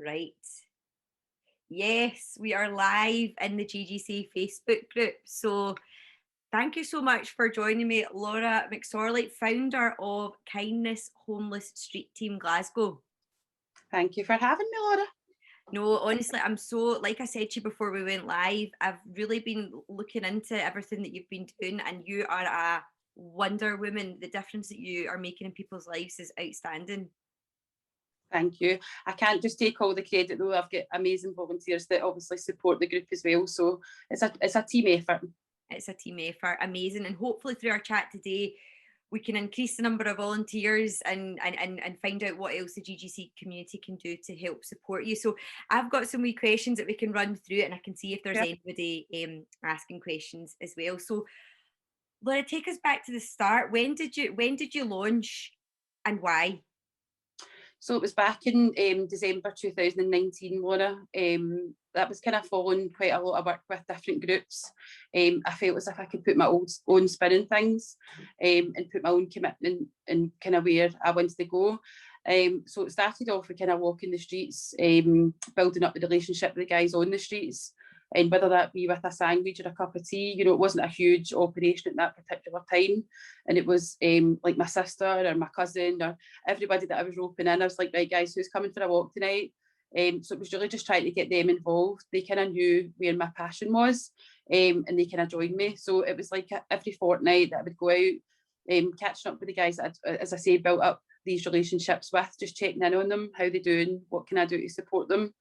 Right. Yes, we are live in the GGC Facebook group. So thank you so much for joining me, Laura McSorley, founder of Kindness Homeless Street Team Glasgow. Thank you for having me, Laura. No, honestly, I'm so, like I said to you before we went live, I've really been looking into everything that you've been doing, and you are a wonder woman. The difference that you are making in people's lives is outstanding. Thank you. I can't just take all the credit though. I've got amazing volunteers that obviously support the group as well. So it's a team effort. It's a team effort, amazing. And hopefully through our chat today, we can increase the number of volunteers and find out what else the GGC community can do to help support you. So I've got some wee questions that we can run through, and I can see if there's anybody asking questions as well. So Laura, take us back to the start. When did you launch and why? So it was back in December 2019, Laura. That was kind of following quite a lot of work with different groups. I felt as if I could put my own spin in things and put my own commitment in kind of where I wanted to go. So it started off with kind of walking the streets, building up the relationship with the guys on the streets, and whether that be with a sandwich or a cup of tea. It wasn't a huge operation at that particular time, and it was like my sister or my cousin or everybody that I was roping in. I was like, right guys, who's coming for a walk tonight? So it was really just trying to get them involved. They kind of knew where my passion was, and they kind of joined me. So it was like every fortnight that I would go out, catching up with the guys that I'd, as I say, built up these relationships with, just checking in on them, how they're doing, what can I do to support them.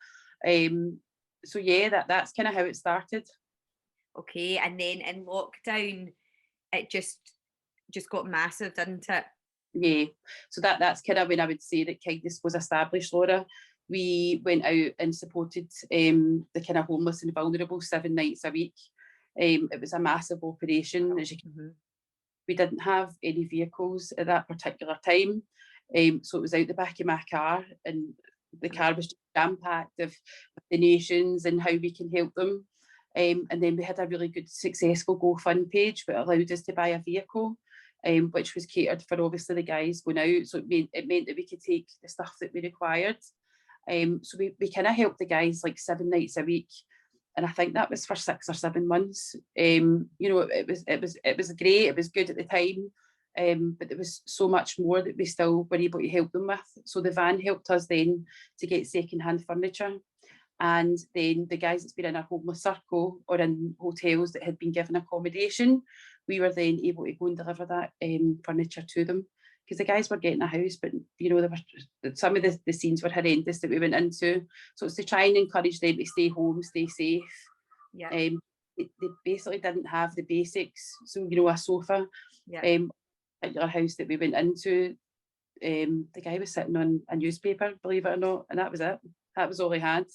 So yeah, that's kind of how it started. Okay, and then in lockdown, it just got massive, didn't it? Yeah, so that's kind of when I would say that kindness was established, Laura. We went out and supported the kind of homeless and vulnerable 7 nights a week. It was a massive operation. As you can, we didn't have any vehicles at that particular time, so it was out the back of my car, and the car was jam-packed of donations and how we can help them. And then we had a really good, successful GoFund page, which allowed us to buy a vehicle, which was catered for obviously the guys going out. So it meant that we could take the stuff that we required. So we kind of helped the guys like 7 nights a week, and I think that was for 6 or 7 months. It was great. It was good at the time. But there was so much more that we still were able to help them with. So the van helped us then to get second-hand furniture. And then the guys that's been in our homeless circle or in hotels that had been given accommodation, we were then able to go and deliver that furniture to them. Because the guys were getting a house, but some of the scenes were horrendous that we went into. So it's to try and encourage them to stay home, stay safe. Yeah. They basically didn't have the basics. So, a sofa. Yeah. Particular house that we went into, the guy was sitting on a newspaper, believe it or not, and that was it. That was all he had.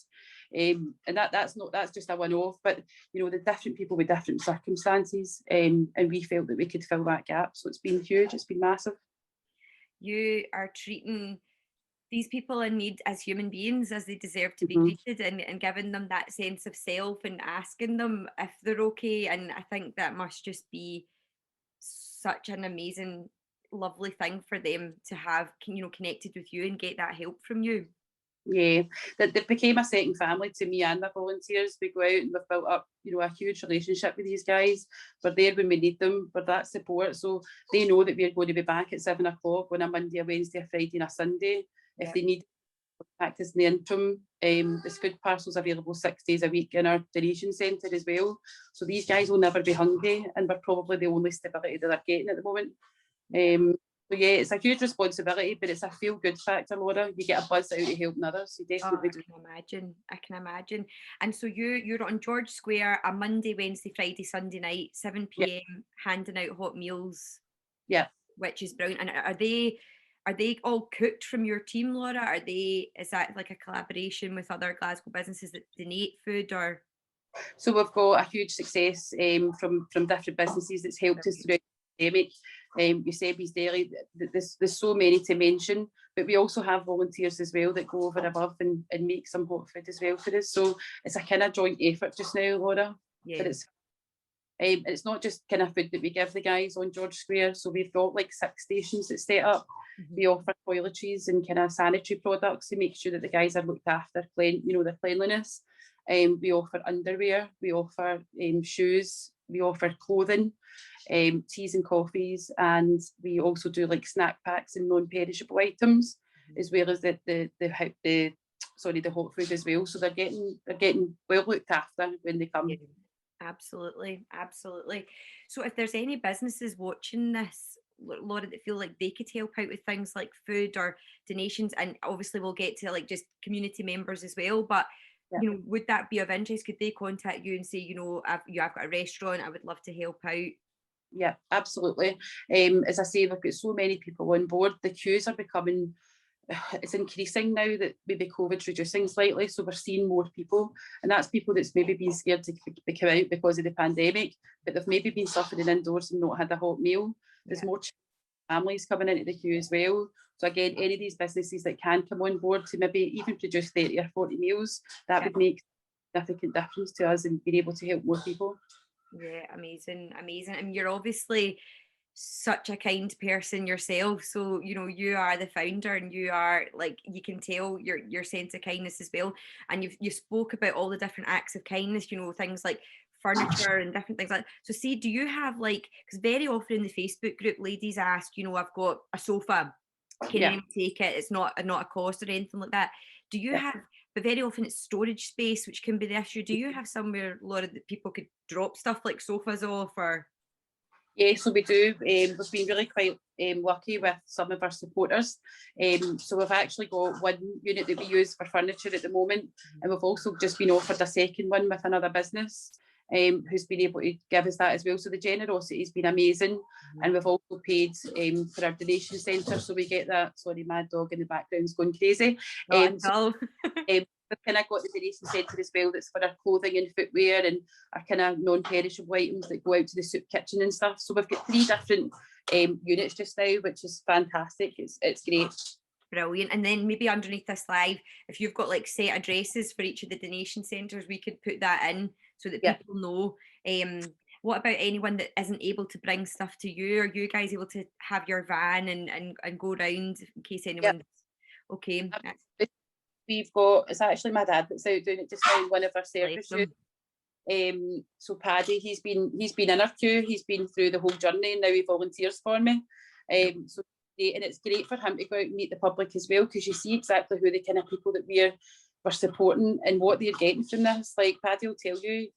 And that's just a one-off, but the different people with different circumstances, and we felt that we could fill that gap. So it's been huge, it's been massive. You are treating these people in need as human beings, as they deserve to be treated, and giving them that sense of self and asking them if they're okay. And I think that must just be such an amazing, lovely thing for them to have, connected with you and get that help from you. Yeah, that became a second family to me and my volunteers. We go out and we've built up, a huge relationship with these guys. We're there when we need them, we're that support. So they know that we're going to be back at 7 o'clock on a Monday, a Wednesday, a Friday and a Sunday. Yeah. If they need practice in the interim, there's food parcels available 6 days a week in our donation centre as well. So these guys will never be hungry, and we're probably the only stability that they're getting at the moment. So yeah, it's a huge responsibility, but it's a feel-good factor, Laura. You get a buzz out of helping others. You definitely do. I can imagine. And so you're on George Square a Monday, Wednesday, Friday, Sunday night, 7 p.m, handing out hot meals. Yeah. Which is brilliant. And are they all cooked from your team, Laura? Is that like a collaboration with other Glasgow businesses that donate food, or? So we've got a huge success from different businesses that's helped us through the pandemic. Eusebi's Deli, there's so many to mention, but we also have volunteers as well that go over above and make some hot food as well for us. So it's a kind of joint effort just now, Laura. Yeah. And it's not just kind of food that we give the guys on George Square. So we've got like 6 stations that set up. We offer toiletries and kind of sanitary products to make sure that the guys are looked after, their cleanliness. We offer underwear, we offer shoes, we offer clothing, teas and coffees, and we also do like snack packs and non-perishable items, as well as the hot food as well. So they're getting well looked after when they come. Yeah. Absolutely, absolutely. So if there's any businesses watching this, Laura, that feel like they could help out with things like food or donations, and obviously we'll get to like just community members as well, but would that be of interest? Could they contact you and say, I've got a restaurant, I would love to help out? Yeah, absolutely. As I say, we've got so many people on board. The queues are becoming, it's increasing now that maybe COVID's reducing slightly, so we're seeing more people, and that's people that's maybe been scared to come out because of the pandemic, but they've maybe been suffering indoors and not had a hot meal. There's more families coming into the queue as well. So again, any of these businesses that can come on board to maybe even produce 30 or 40 meals, that would make a significant difference to us and being able to help more people. Yeah, amazing, amazing. And you're obviously such a kind person yourself, so you are the founder, and you are like, you can tell your sense of kindness as well. And you spoke about all the different acts of kindness, things like furniture and different things like that. So see, do you have like, because very often in the Facebook group ladies ask, I've got a sofa, can anyone take it? It's not a cost or anything like that. Do you have, but very often it's storage space which can be the issue. Do you have somewhere, Laura, that people could drop stuff like sofas off? Or yeah, so we do. We've been really quite lucky with some of our supporters. So we've actually got one unit that we use for furniture at the moment, and we've also just been offered a second one with another business who's been able to give us that as well. So the generosity has been amazing, and we've also paid for our donation centre, so we get that. Sorry, my dog in the background's going crazy. We've kind of got the donation centre as well that's for our clothing and footwear and our kind of non-perishable items that go out to the soup kitchen and stuff. So we've got 3 different units just now, which is fantastic. It's great. Brilliant. And then maybe underneath this live, if you've got like set addresses for each of the donation centres, we could put that in so that people know. What about anyone that isn't able to bring stuff to you? Are you guys able to have your van and go around in case anyone's okay? We've got, it's actually my dad that's out doing it just now in one of our service units. So Paddy, he's been in our queue, he's been through the whole journey, and now he volunteers for me. So and it's great for him to go out and meet the public as well, because you see exactly who the kind of people that we're supporting and what they're getting from this. Like Paddy will tell you,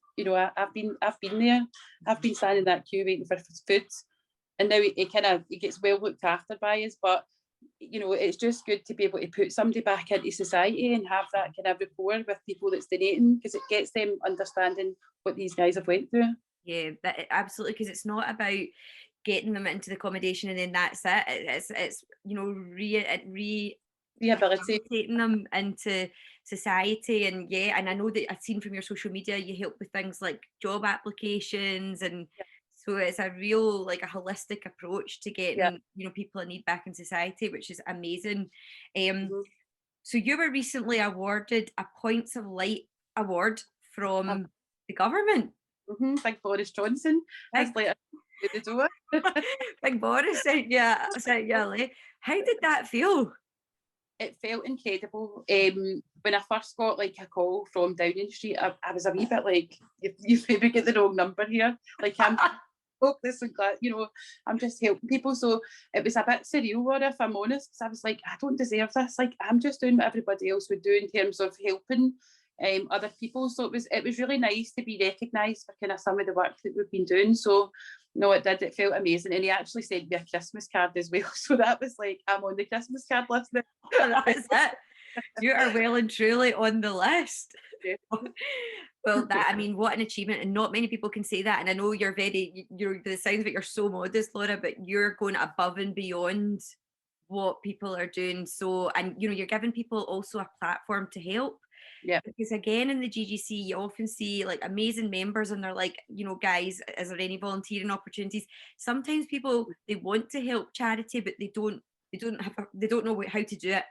I've been there, I've been standing in that queue waiting for food, and now he gets well looked after by us. But it's just good to be able to put somebody back into society and have that kind of rapport with people that's donating, because it gets them understanding what these guys have went through. Yeah, absolutely, because it's not about getting them into the accommodation and then that's it. It's rehabilitating them into society. And and I know that I've seen from your social media you help with things like job applications, and so it's a real like a holistic approach to getting people in need back in society, which is amazing. So you were recently awarded a Points of Light award from the government. Big Boris Johnson. That's like the door. Big Boris sent you a light. How did that feel? It felt incredible. When I first got like a call from Downing Street, I was a wee bit like, you've maybe got the wrong number here. Like I'm this and that, I'm just helping people. So it was a bit surreal, Laura, if I'm honest, because I was like, I don't deserve this. Like I'm just doing what everybody else would do in terms of helping other people. So it was really nice to be recognised for kind of some of the work that we've been doing. So no, it did. It felt amazing, and he actually sent me a Christmas card as well. So that was like, I'm on the Christmas card list now. That is it. You are well and truly on the list. Yeah. Well, what an achievement, and not many people can say that. And I know you're the sounds of it, you're so modest, Laura, but you're going above and beyond what people are doing. So, and you're giving people also a platform to help. Yeah. Because again, in the GGC, you often see like amazing members, and they're like, guys, is there any volunteering opportunities? Sometimes people, they want to help charity, but they don't know how to do it.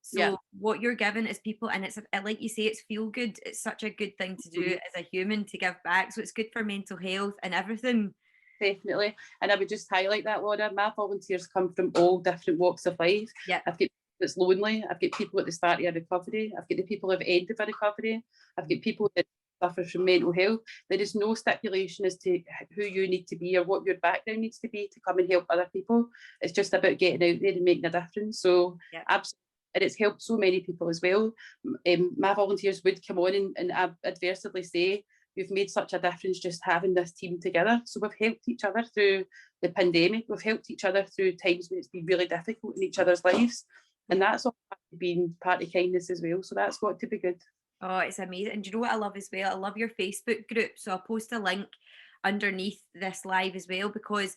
So what you're giving is people, and it's like you say, it's feel good. It's such a good thing to do as a human, to give back. So it's good for mental health and everything. Definitely. And I would just highlight that, Laura, my volunteers come from all different walks of life. Yeah. I've got people that's lonely, I've got people at the start of a recovery, I've got the people at the end of a recovery, I've got people that suffer from mental health. There is no stipulation as to who you need to be or what your background needs to be to come and help other people. It's just about getting out there and making a difference. So absolutely. And it's helped so many people as well. My volunteers would come on and adversitely say, "You've made such a difference just having this team together." So we've helped each other through the pandemic. We've helped each other through times when it's been really difficult in each other's lives. And that's all been part of kindness as well. So that's got to be good. Oh, it's amazing. And do you know what I love as well? I love your Facebook group. So I'll post a link underneath this live as well, because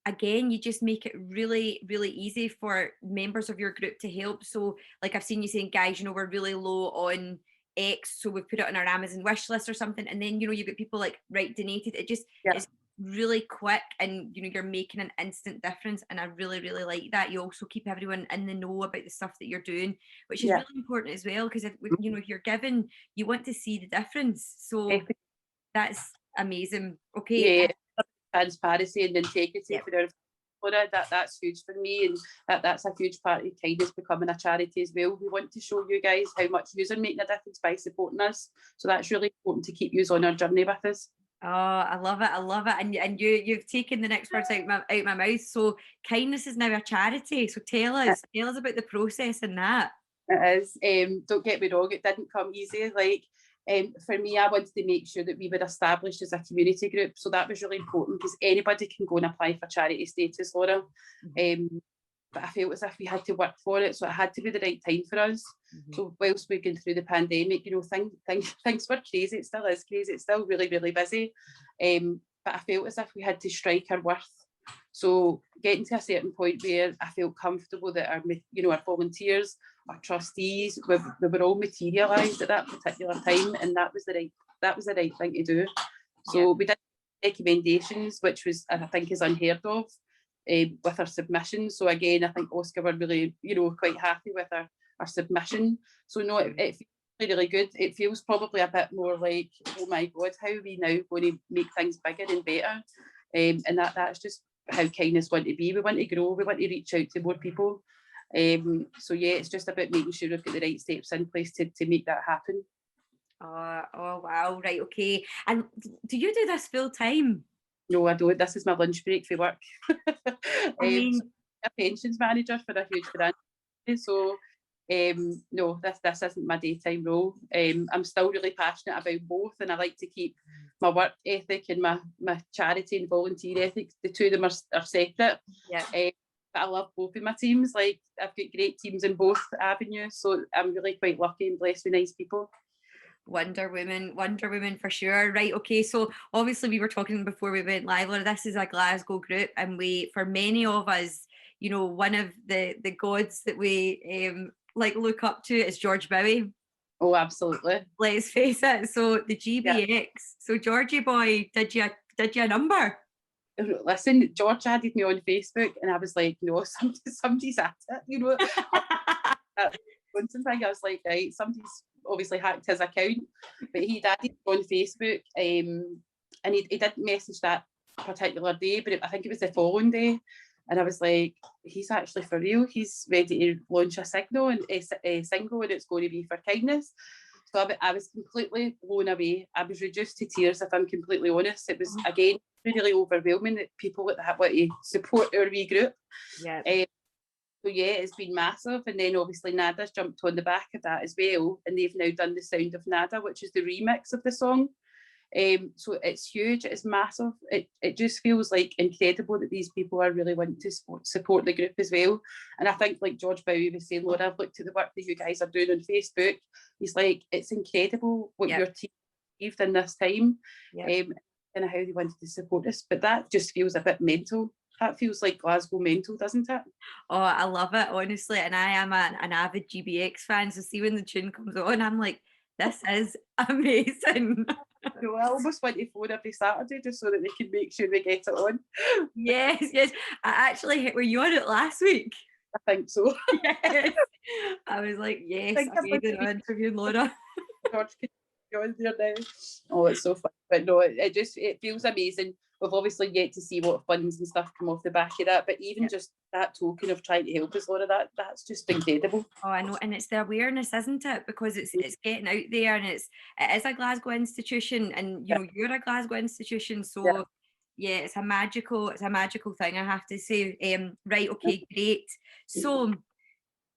again, you just make it really, really easy for members of your group to help. So like I've seen you saying, guys, we're really low on X, so we've put it on our Amazon wish list or something. And then, you've got people like, right, donated. It just is really quick, and you're making an instant difference. And I really, really like that. You also keep everyone in the know about the stuff that you're doing, which is really important as well, because if you're giving, you want to see the difference. So that's amazing. Okay. Transparency and integrity for our that's huge for me, and that's a huge part of kindness becoming a charity as well. We want to show you guys how much you are making a difference by supporting us, so that's really important to keep you on our journey with us. Oh, I love it. And you've taken the next words out my mouth. So kindness is now a charity. So tell us about the process and that. It is. Don't get me wrong, it didn't come easy. For me, I wanted to make sure that we were established as a community group. So that was really important, because anybody can go and apply for charity status, Laura. But I felt as if we had to work for it, so it had to be the right time for us. So whilst we're going through the pandemic, things were crazy. It still is crazy. It's still really, really busy. But I felt as if we had to strike our worth. So getting to a certain point where I felt comfortable that our volunteers, our trustees, we were all materialised at that particular time, and that was the right thing to do. So we did recommendations, which was, I think, is unheard of with our submission. So again, I think Oscar were really, quite happy with our submission. So no, it feels really, really good. It feels probably a bit more like, oh my God, how are we now going to make things bigger and better? And that's just how kindness want to be. We want to grow. We want to reach out to more people. So it's just about making sure we've got the right steps in place to make that happen. Oh wow, right, okay. And do you do this full time? No, I don't. This is my lunch break for work. I'm a pensions manager for a huge brand. So no, this isn't my daytime role. I'm still really passionate about both, and I like to keep my work ethic and my charity and volunteer ethic. The two of them are separate. But I love both of my teams. Like, I've got great teams in both avenues, so I'm really quite lucky and blessed with nice people. Wonder Woman for sure. Right, okay, so obviously we were talking before we went live, Laura, this is a Glasgow group, and for many of us, one of the gods that we look up to is George Bowie. Oh, absolutely. Let's face it. So the GBX. So Georgie boy, did you a number? Listen, George added me on Facebook, and I was like, somebody's at it, One thing I was like, right, somebody's obviously hacked his account, but he'd added me on Facebook, and he didn't message that particular day, but I think it was the following day, and I was like, he's actually for real. He's ready to launch a single, and it's going to be for kindness. So I was completely blown away. I was reduced to tears, if I'm completely honest. It was, again, really overwhelming that people want to support our wee group. So it's been massive. And then obviously Nada's jumped on the back of that as well, and they've now done The Sound of Nada, which is the remix of the song. So it's huge, it's massive. It just feels like incredible that these people are really wanting to support the group as well. And I think, like George Bowie was saying, Laura, I've looked at the work that you guys are doing on Facebook. He's like, it's incredible what your team achieved in this time, and how they wanted to support us. But that just feels a bit mental. That feels like Glasgow mental, doesn't it? Oh, I love it, honestly. And I am an avid GBX fan. So see, when the tune comes on, I'm like, this is amazing. No, I almost want to phone every Saturday just so that they can make sure we get it on. Yes. I actually, were you on it last week? I think so. Yes. I was like, yes, Think I'm about going to interview Laura. George could go in there now. Oh, it's so fun. But no, it feels amazing. We've obviously yet to see what funds and stuff come off the back of that, but even just that token of trying to help us, Laura, that's just incredible. Oh, I know, and it's the awareness, isn't it? Because it's getting out there, and it is a Glasgow institution, and you're a Glasgow institution, so yeah, it's a magical thing, I have to say. Right, okay, great. So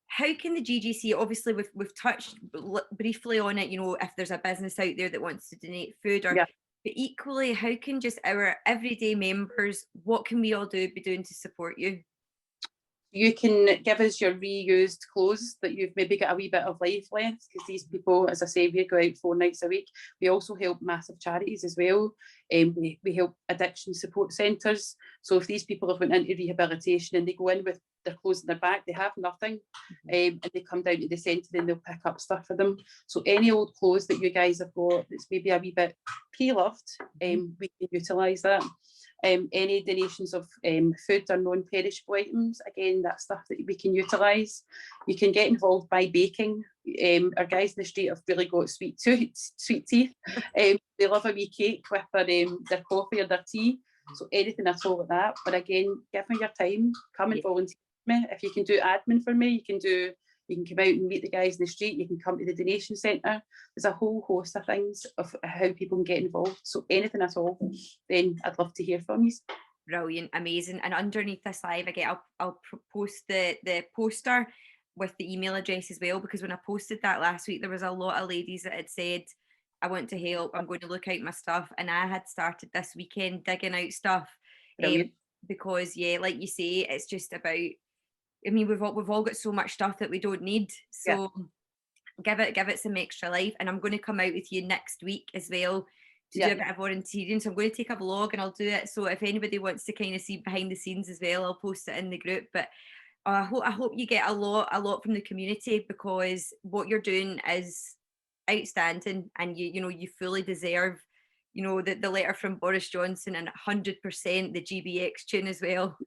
how can the GGC, obviously we've touched briefly on it, if there's a business out there that wants to donate food, or but equally, how can just our everyday members, what can we all be doing to support you? You can give us your reused clothes that you've maybe got a wee bit of life left, because these people, as I say, we go out 4 nights a week. We also help massive charities as well. We help addiction support centres. So if these people have went into rehabilitation and they go in with their clothes in their bag, they have nothing, and they come down to the centre and they'll pick up stuff for them. So any old clothes that you guys have got that's maybe a wee bit pre-loved, we can utilise that. Any donations of food or non-perishable items, again, that's stuff that we can utilise. You can get involved by baking. Our guys in the street have really got sweet teeth. They love a wee cake with their coffee or their tea. So anything at all like that. But again, give me your time. Come and volunteer with me. If you can do admin for me, you can come out and meet the guys in the street. You can come to the donation centre. There's a whole host of things of how people can get involved. So anything at all, then I'd love to hear from you. Brilliant, amazing. And underneath this live, again, I'll post the poster with the email address as well, because when I posted that last week, there was a lot of ladies that had said, I want to help, I'm going to look out my stuff. And I had started this weekend digging out stuff, because like you say, it's just about, I mean, we've all got so much stuff that we don't need. So give it some extra life. And I'm going to come out with you next week as well to do a bit of volunteering. So I'm going to take a vlog and I'll do it. So if anybody wants to kind of see behind the scenes as well, I'll post it in the group. But I hope you get a lot from the community, because what you're doing is outstanding, and you fully deserve the letter from Boris Johnson, and 100% the GBX tune as well.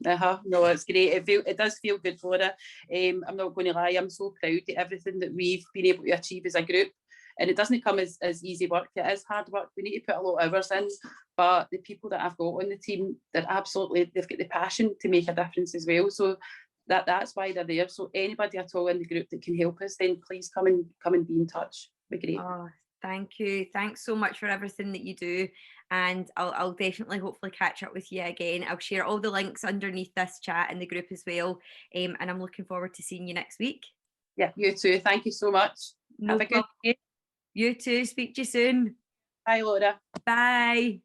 No, it's great. It does feel good, Laura. I'm not going to lie, I'm so proud of everything that we've been able to achieve as a group. And it doesn't come as easy work. It is hard work. We need to put a lot of hours in. But the people that I've got on the team, they've got the passion to make a difference as well. So that's why they're there. So anybody at all in the group that can help us, then please come and be in touch. It'd be great. Oh, thank you. Thanks so much for everything that you do. And I'll definitely hopefully catch up with you again. I'll share all the links underneath this chat in the group as well. And I'm looking forward to seeing you next week. Yeah, you too. Thank you so much. Have a good day. You too. Speak to you soon. Bye, Laura. Bye.